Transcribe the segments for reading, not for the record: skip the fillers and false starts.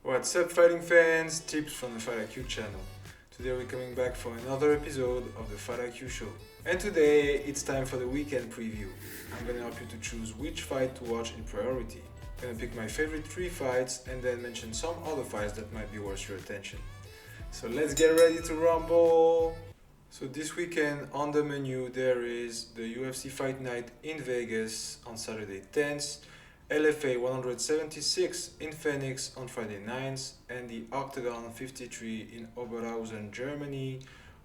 What's up, fighting fans? Tips from the Fight IQ channel. Today we're coming back for another episode of the Fight IQ show. And today it's time for the weekend preview. I'm gonna help you to choose which fight to watch in priority. I'm gonna pick my favorite 3 fights and then mention some other fights that might be worth your attention. So let's get ready to rumble! So this weekend on the menu there is the UFC Fight Night in Vegas on Saturday 10th, LFA 176 in Phoenix on Friday 9th, and the Oktagon 53 in Oberhausen, Germany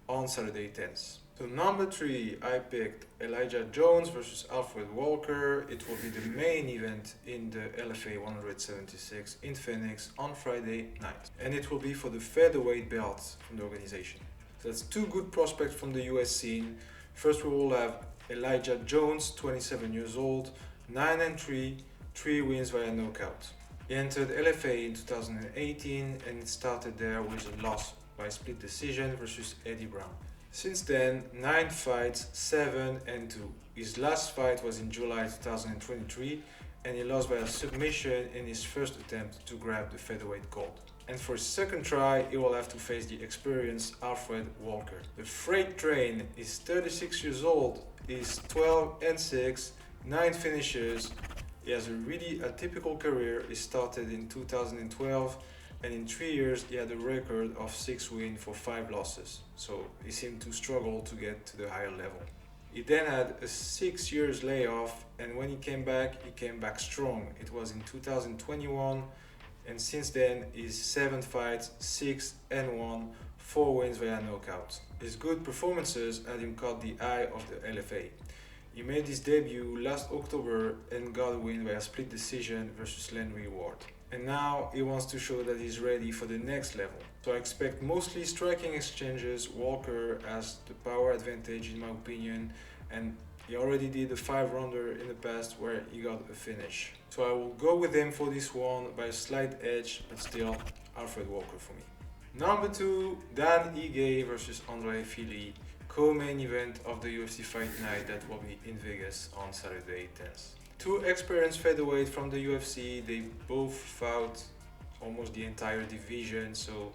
on Saturday 10th. So number 3, I picked Elijah Jones versus Alfred Walker. It will be the main event in the LFA 176 in Phoenix on Friday night. And it will be for the featherweight belt from the organization. So that's 2 good prospects from the US scene. First we will have Elijah Jones, 27 years old, 9-3, 3 wins via knockout. He entered LFA in 2018 and it started there with a loss by split decision versus Eddie Brown. Since then, 9 fights, 7-2. His last fight was in July 2023 and he lost by a submission in his first attempt to grab the featherweight gold. And for his second try, he will have to face the experienced Alfred Walker. The freight train is 36 years old, is 12-6, 9 finishes. He has a really atypical career. He started in 2012 and in 3 years he had a record of 6 wins for 5 losses. So he seemed to struggle to get to the higher level. He then had a 6 years layoff and when he came back strong. It was in 2021 and since then he's 7 fights, 6-1, 4 wins via knockout. His good performances had him caught the eye of the LFA. He made his debut last October and got a win by a split decision versus Lenry Ward. And now he wants to show that he's ready for the next level. So I expect mostly striking exchanges. Walker has the power advantage in my opinion, and he already did a 5-rounder in the past where he got a finish. So I will go with him for this one by a slight edge, but still Alfred Walker for me. Number 2, Dan Ige versus Andre Fili. Co-main event of the UFC Fight Night that will be in Vegas on Saturday 10th. 2 experienced featherweights from the UFC, they both fought almost the entire division, so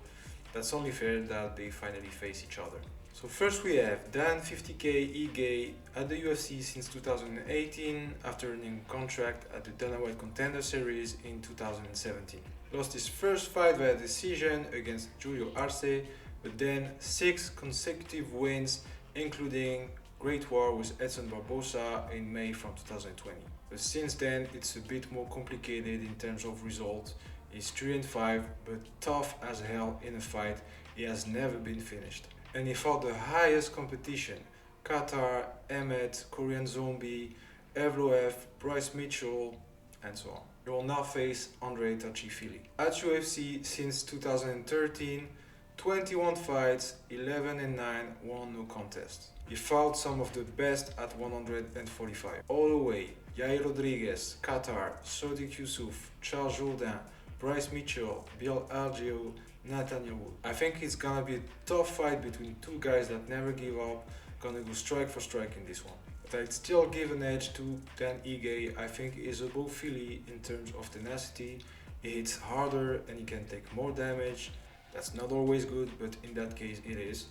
that's only fair that they finally face each other. So first we have Dan 50K Ige at the UFC since 2018 after earning a contract at the Dana White Contender Series in 2017. Lost his first fight via decision against Julio Arce, but then 6 consecutive wins, including Great War with Edson Barbosa in May from 2020. But since then, it's a bit more complicated in terms of results. He's 3-5, but tough as hell in a fight. He has never been finished. And he fought the highest competition: Qatar, Emmett, Korean Zombie, Evloev, Bryce Mitchell, and so on. He will now face Andre Fili. At UFC since 2013, 21 fights, 11-9, 1 no contest. He fought some of the best at 145. All the way, Yair Rodriguez, Qatar, Sodiq Yusuf, Charles Jourdain, Bryce Mitchell, Bill Algeo, Nathaniel Wood. I think it's gonna be a tough fight between 2 guys that never give up, gonna go strike for strike in this one. But I'd still give an edge to Dan Ige. I think he is above Fili in terms of tenacity. He hits harder and he can take more damage. That's not always good, but in that case it is.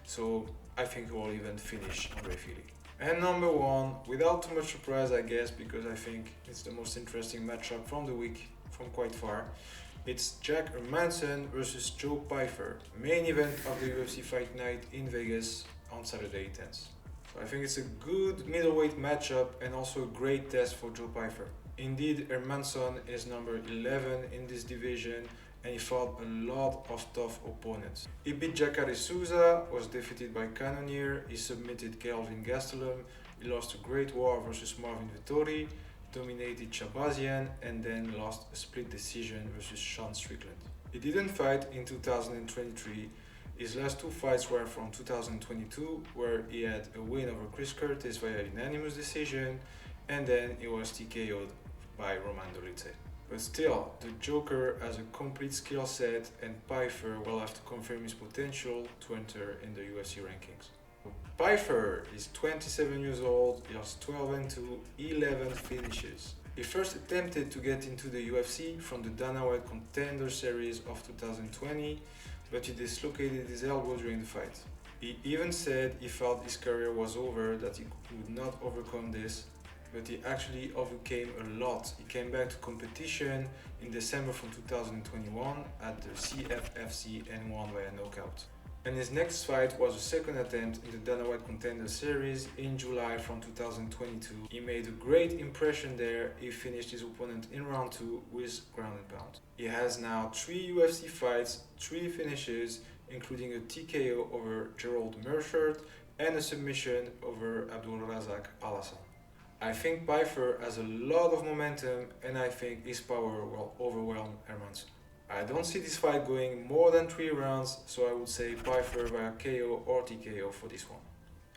So I think we'll even finish Andre Fili. And number 1, without too much surprise I guess, because I think it's the most interesting matchup from the week, from quite far. It's Jack Hermansson versus Joe Pyfer, main event of the UFC Fight Night in Vegas on Saturday 10th. So I think it's a good middleweight matchup and also a great test for Joe Pyfer. Indeed, Hermansson is number 11 in this division and he fought a lot of tough opponents. He beat Jacare Souza, was defeated by Cannonier, he submitted Kelvin Gastelum, he lost to Great War versus Marvin Vettori, dominated Shabazian, and then lost a split decision versus Sean Strickland. He didn't fight in 2023. His last 2 fights were from 2022, where he had a win over Chris Curtis via unanimous decision, and then he was TKO'd by Roman Dolidze. But still, the Joker has a complete skill set and Pyfer will have to confirm his potential to enter in the UFC rankings. Pyfer is 27 years old, he has 12-2, 11 finishes. He first attempted to get into the UFC from the Dana White Contender Series of 2020, but he dislocated his elbow during the fight. He even said he felt his career was over, that he could not overcome this, but he actually overcame a lot. He came back to competition in December from 2021 at the CFFC and won by a knockout. And his next fight was a second attempt in the Dana White Contender Series in July from 2022. He made a great impression there. He finished his opponent in round 2 with ground and pound. He has now 3 UFC fights, 3 finishes, including a TKO over Gerald Meerschaert and a submission over Abdulrazak Al-Hassan. I think Pyfer has a lot of momentum, and I think his power will overwhelm Hermansson. I don't see this fight going more than 3 rounds, so I would say Pyfer via KO or TKO for this one.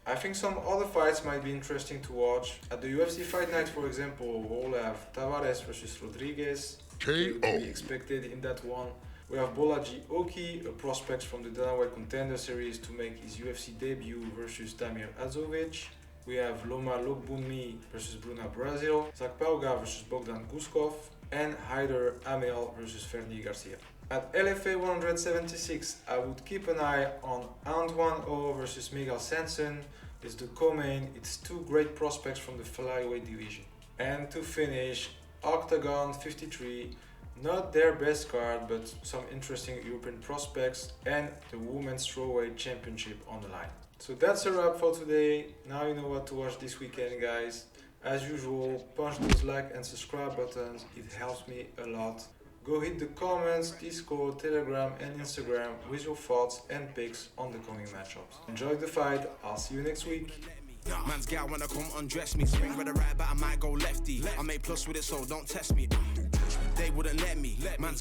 I think some other fights might be interesting to watch. At the UFC Fight Night, for example, we'll have Tavares versus Rodriguez. KO to be expected in that one. We have Bolaji Oki, a prospect from the Dana White Contender Series to make his UFC debut versus Damir Adzovic. We have Loma Lokbunmi versus Bruna Brazil, Zach Pauga versus Bogdan Guskov, and Haider Amel versus Fernie Garcia. At LFA 176, I would keep an eye on Antoine O versus Miguel Sanson. It's the co-main, it's 2 great prospects from the flyweight division. And to finish, Oktagon 53, not their best card, but some interesting European prospects, and the Women's Strawweight Championship on the line. So that's a wrap for today. Now you know what to watch this weekend, guys. As usual, punch those like and subscribe buttons, it helps me a lot. Go hit the comments, Discord, Telegram and Instagram with your thoughts and picks on the coming matchups. Enjoy the fight, I'll see you next week. Man's gal wanna come undress me. Swing with a right, but I might go lefty. I make plus with it, so don't test me. They wouldn't let me. Man's